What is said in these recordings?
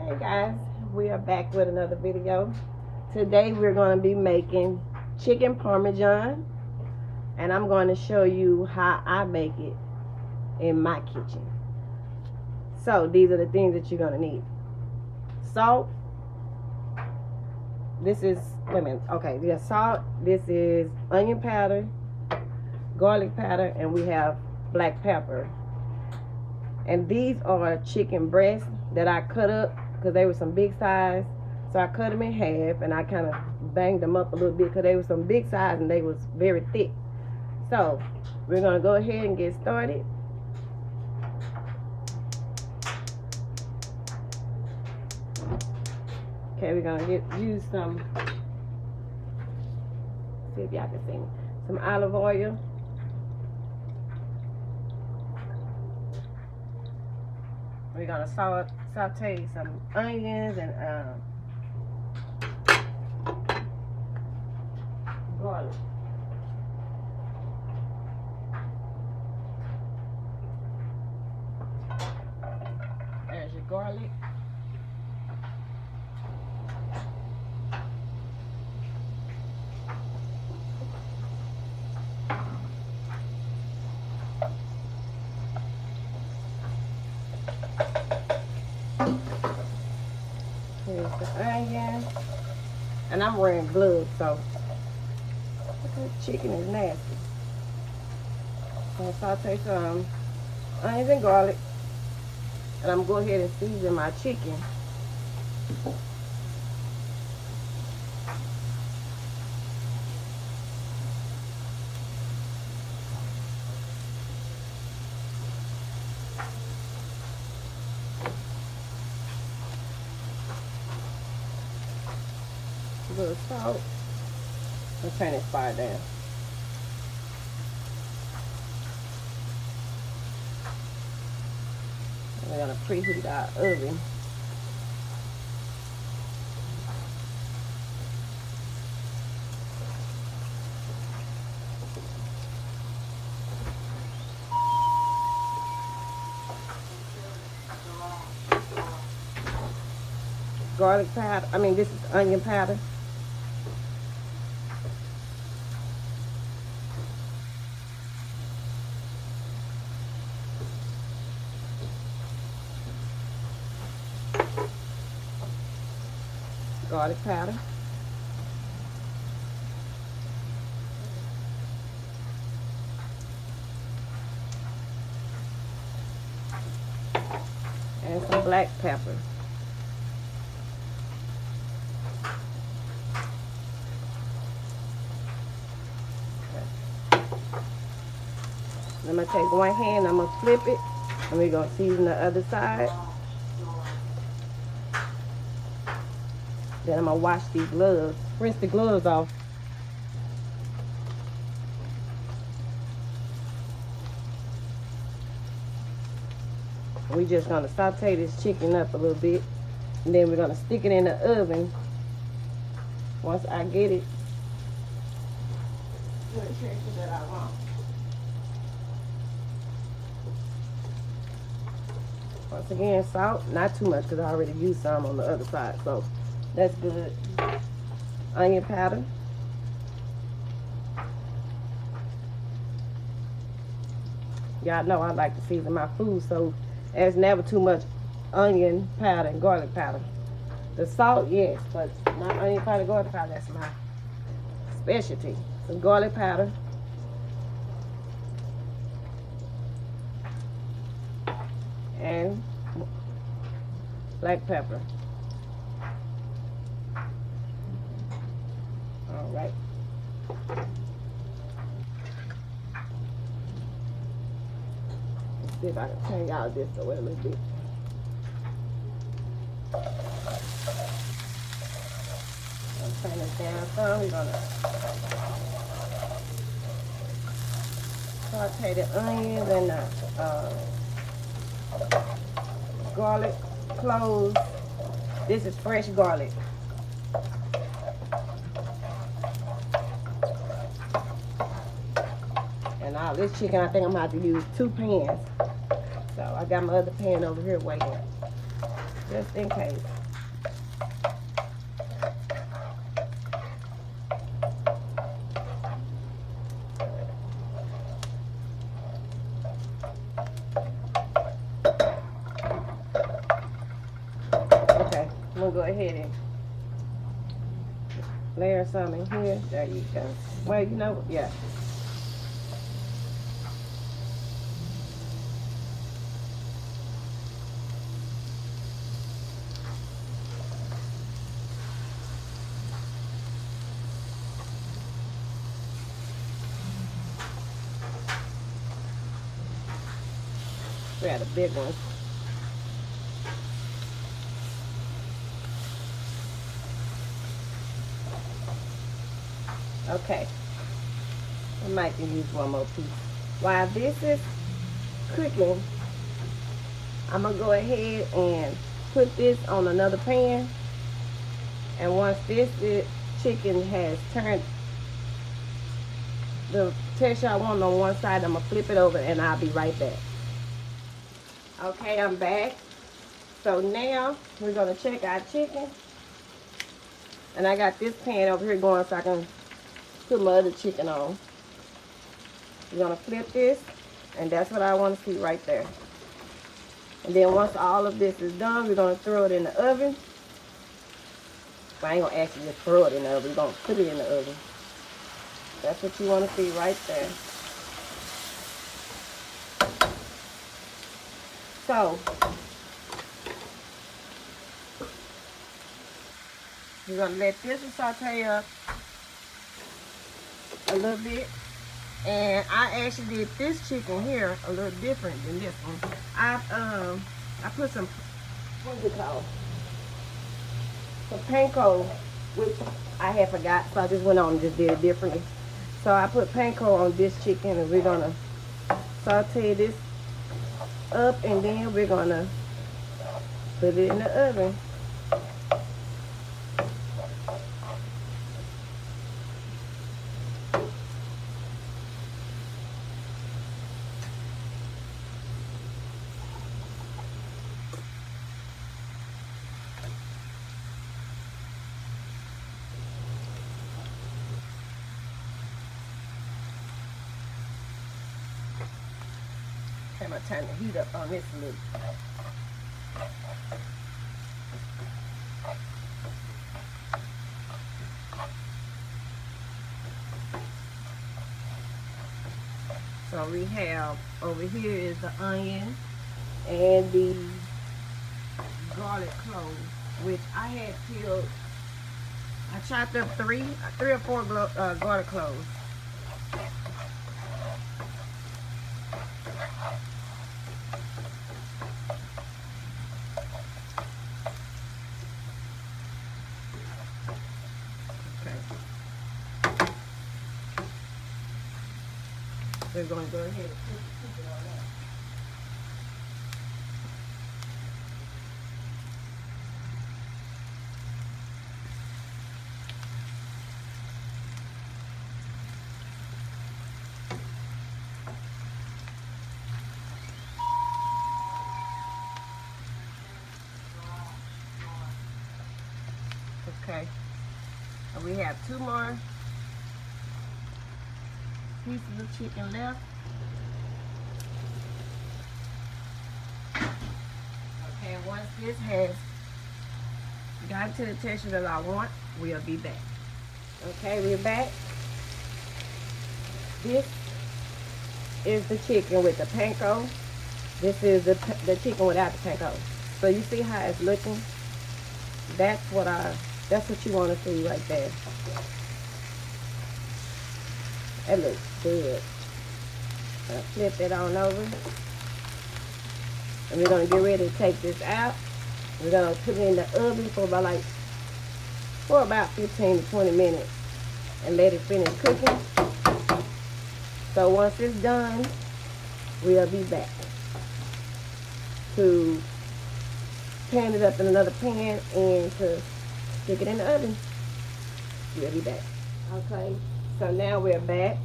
Hey guys, we are back with another video. Today we're going to be making chicken parmesan, and I'm going to show you how I make it in my kitchen. So these are the things that you're going to need. Salt. This is, wait a minute, okay, we have salt. This is onion powder, garlic powder, and we have black pepper. And these are chicken breasts that I cut up because they were some big size. So I cut them in half and I kind of banged them up a little bit because they were some big size and they was very thick. So we're going to go ahead and get started. Okay, we're going to use some, see if y'all can see me, some olive oil. We're gonna saute some onions and garlic. There's your garlic. Here's the onion, and I'm wearing gloves, so that chicken is nasty. I'm gonna saute some onions and garlic, and I'm gonna go ahead and season my chicken. A little salt. Let's turn this fire down. And we're gonna preheat our oven. Garlic powder, this is onion powder. Garlic powder. And some black pepper. I'm going to take one hand, I'm going to flip it, and we're going to season the other side. Then I'm going to wash these gloves, rinse the gloves off. We're just going to saute this chicken up a little bit, and then we're going to stick it in the oven. Once I get it, that I want. Once again, salt, not too much because I already used some on the other side, so that's good. Onion powder. Y'all know I like to season my food, so there's never too much onion powder and garlic powder. The salt, yes, but not onion powder, garlic powder. That's my specialty. Some garlic powder. And black pepper. All right. Let's see if I can turn y'all this away a little bit. I'm turning this down some. We're gonna saute the onions and the garlic cloves. This is fresh garlic. And all this chicken, I think I'm gonna have to use 2 pans. So I got my other pan over here waiting. just in case. Okay, I'm gonna go ahead and layer some in here. There you go. Well, you know, yeah. We had a big one. Okay, I might can use one more piece. While this is cooking, I'm gonna go ahead and put this on another pan. And once this chicken has turned the texture I want on one side, I'm gonna flip it over and I'll be right back. Okay, I'm back. So now we're gonna check our chicken. And I got this pan over here going so I can put my other chicken on. We're gonna flip this, and that's what I want to see right there. And then once all of this is done, we're gonna throw it in the oven. Well, I ain't gonna actually just throw it in the oven. We're gonna put it in the oven. That's what you want to see right there. So we're gonna let this saute up a little bit. And I actually did this chicken here a little different than this one. I put some, what is it called? Some panko, which I had forgot, so I just went on and just did it differently. So I put panko on this chicken, and we're gonna saute this up, and then we're gonna put it in the oven. I'm gonna turn the heat up on this a little. So we have over here is the onion and the garlic cloves, which I had peeled. I chopped up three or four garlic cloves. We're going to go ahead and put the chicken on that. Okay, and we have two more pieces of chicken left. Okay, once this has got to the texture that I want, we'll be back. Okay, we're back. This is the chicken with the panko. This is the chicken without the panko. So you see how it's looking? That's what you want to see right there. That looks good. I'll flip it on over. And we're going to get ready to take this out. We're going to put it in the oven for about 15 to 20 minutes and let it finish cooking. So once it's done, we'll be back to pan it up in another pan and to stick it in the oven. We'll be back. Okay, so now we're back.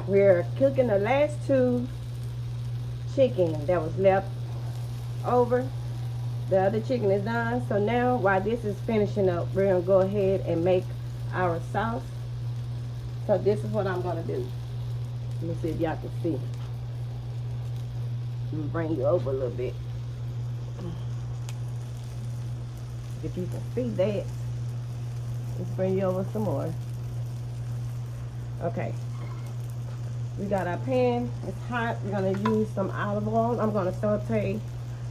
We're cooking the last two chicken that was left over. The other chicken is done. So now while this is finishing up, we're gonna go ahead and make our sauce. So this is what I'm gonna do. Let me see if y'all can see. Let me bring you over a little bit. If you can see that, let's bring you over some more. Okay. We got our pan. It's hot. We're gonna use some olive oil. I'm gonna saute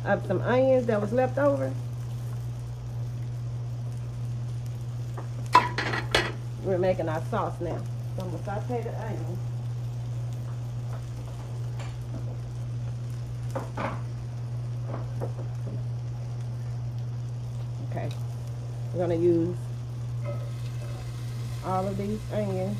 up some onions that was left over. We're making our sauce now. So I'm gonna saute the onions. Okay. We're gonna use all of these onions.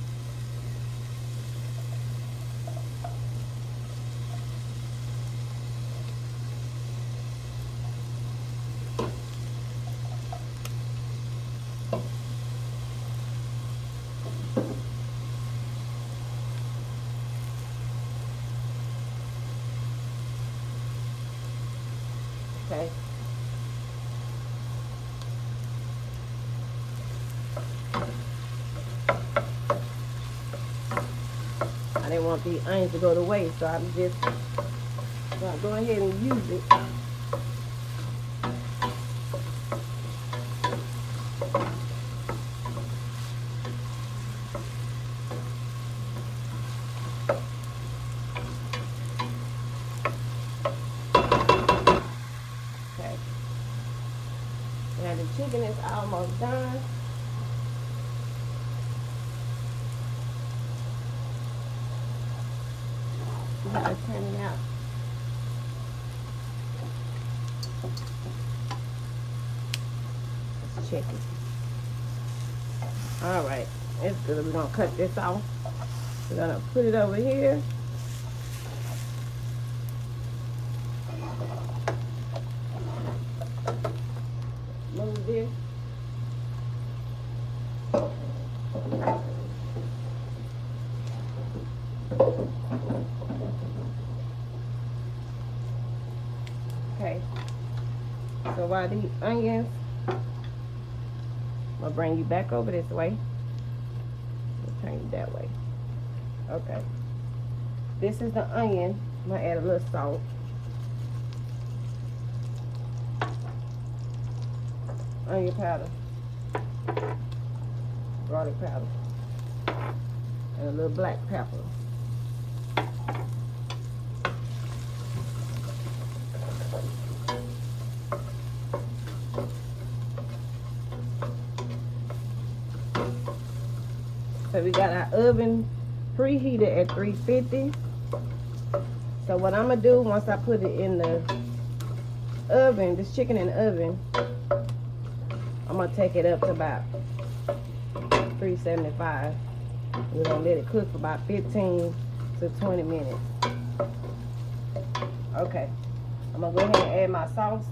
Okay. I didn't want the onions to go to waste, so I'm just gonna go ahead and use it. Okay. Now the chicken is almost done. You gotta turn it out. Let's check it. All right, it's good. We're gonna cut this off. We're gonna put it over here. Move this. Okay, so while the onions, I'm gonna bring you back over this way. Turn you that way. Okay, this is the onion. I'm gonna add a little salt. Onion powder, garlic powder, and a little black pepper. So we got our oven preheated at 350. So what I'm gonna do once I put it in the oven, this chicken in the oven, I'm gonna take it up to about 375. We're gonna let it cook for about 15 to 20 minutes. Okay, I'm gonna go ahead and add my sauce.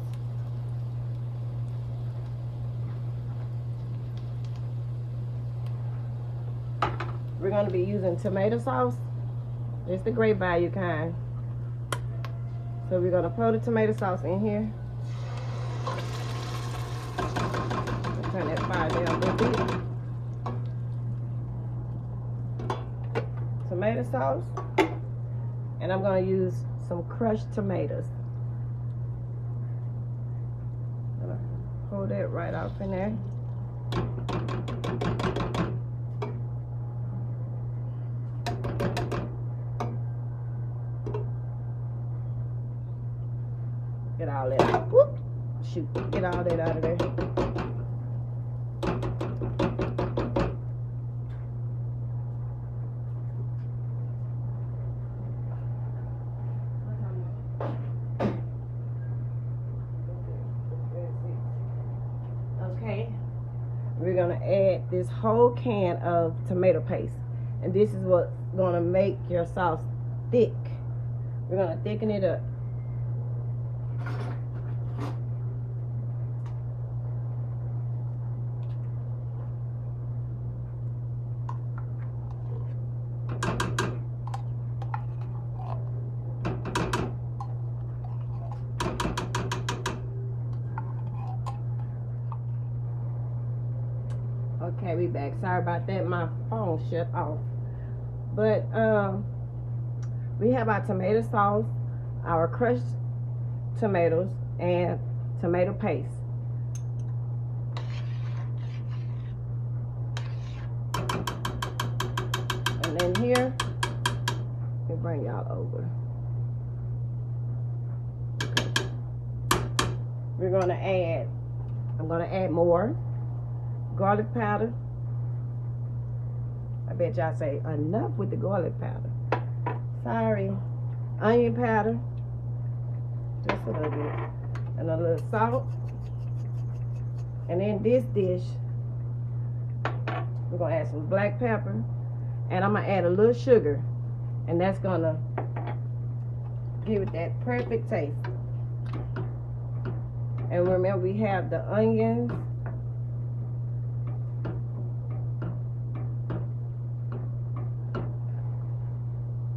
We're gonna be using tomato sauce. It's the great value kind. So we're gonna pour the tomato sauce in here. Turn that fire down a little bit. Tomato sauce. And I'm gonna use some crushed tomatoes. I'm gonna pour that right off in there. Get all that out. Whoop. Shoot. Get all that out of there. Okay. We're going to add this whole can of tomato paste. And this is what's going to make your sauce thick. We're going to thicken it up. Okay, we back. Sorry about that. My phone shut off. But we have our tomato sauce, our crushed tomatoes, and tomato paste. And then here, let me bring y'all over. Okay. We're gonna add, I'm gonna add more garlic powder. I bet y'all say enough with the garlic powder. Sorry. Onion powder, just a little bit, and a little salt. And in this dish, we're gonna add some black pepper, and I'm gonna add a little sugar, and that's gonna give it that perfect taste. And remember, we have the onions.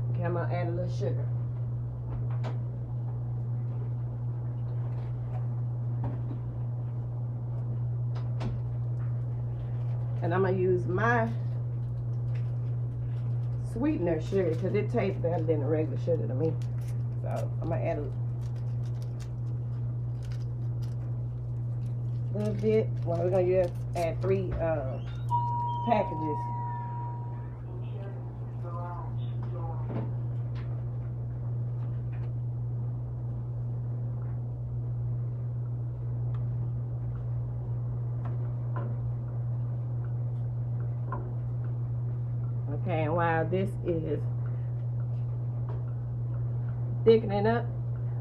Okay, I'm gonna add a little sugar. And I'm gonna use my sweetener sugar because it tastes better than the regular sugar to me. So I'm gonna add a little bit. Well, we're gonna add 3 packages. Okay, and while this is thickening up,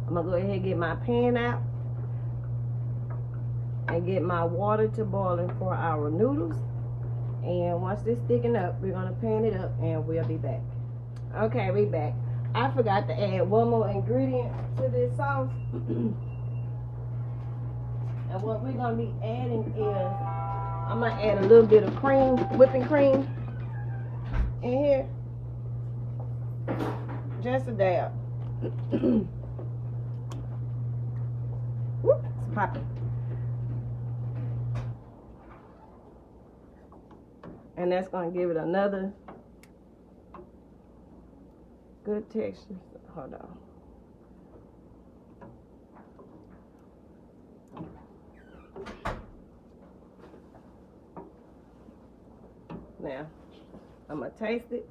I'm gonna go ahead and get my pan out and get my water to boiling for our noodles. And once this thicken up, we're gonna pan it up and we'll be back. Okay, we back. I forgot to add one more ingredient to this sauce. And what we're gonna be adding is, I'm gonna add a little bit of cream, whipping cream in here. Just a dab. Whoop, it's popping. And that's gonna give it another good texture. Hold on. Now, I'm gonna taste it.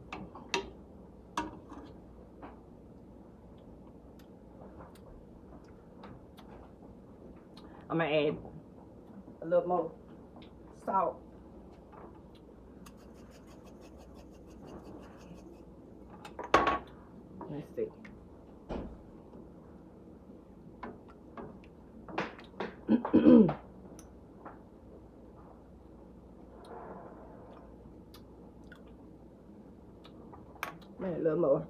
I'm gonna add a little more salt. Let's see. Maybe a little more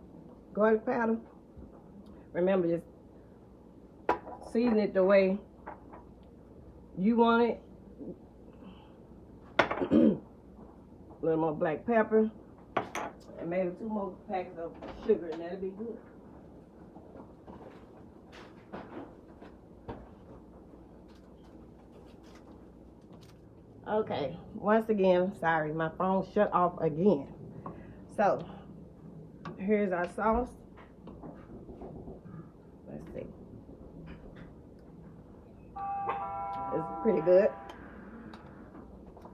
garlic powder. Remember, just season it the way you want it. A little more black pepper. And maybe 2 more packets of sugar, and that'll be good. Okay, once again, sorry, my phone shut off again. So, here's our sauce. Let's see. It's pretty good.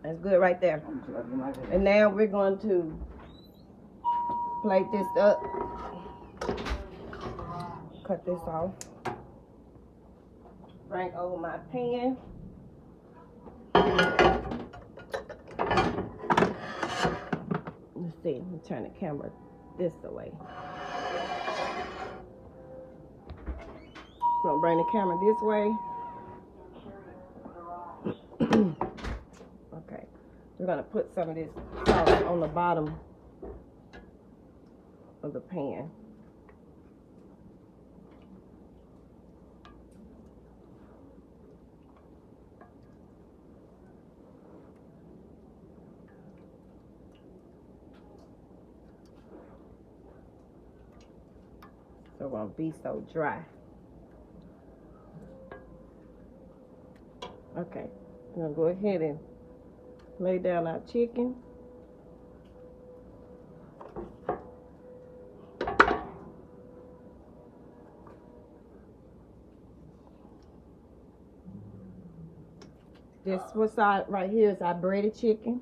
That's good right there. And now we're going to plate this up. Cut this off. Bring over my pan. Let's see, let me turn the camera this way. I'm gonna bring the camera this way. Okay, we're gonna put some of this sauce on the bottom of the pan. So it won't be so dry. Okay, I'm gonna go ahead and lay down our chicken. This what's right here is our breaded chicken.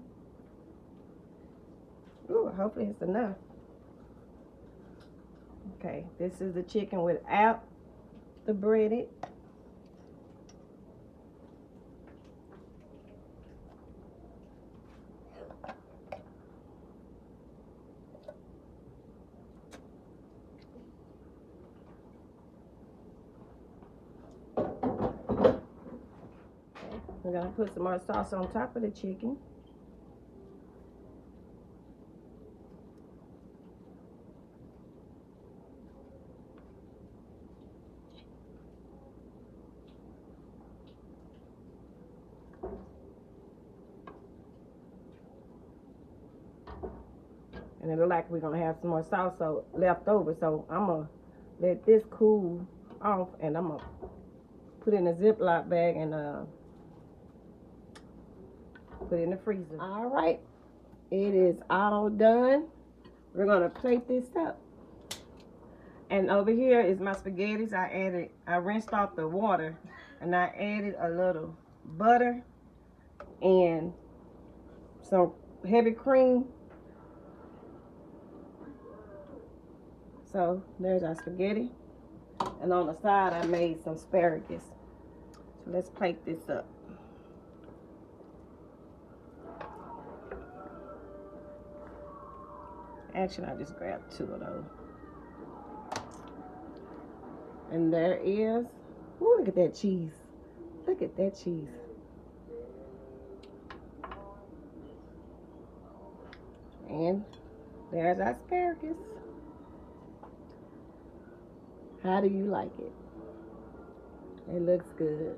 Ooh, hopefully it's enough. Okay, this is the chicken without the breaded. We're gonna put some more sauce on top of the chicken. And it look like we're gonna have some more sauce left over. So I'm gonna let this cool off, and I'm gonna put it in a Ziploc bag and put it in the freezer. All right, it is all done. We're gonna plate this up. And over here is my spaghettis. I rinsed off the water, and I added a little butter and some heavy cream. So there's our spaghetti. And on the side, I made some asparagus. So let's plate this up. Actually, I just grabbed 2 of those. And there is, ooh, look at that cheese. Look at that cheese. And there's our asparagus. How do you like it? It looks good.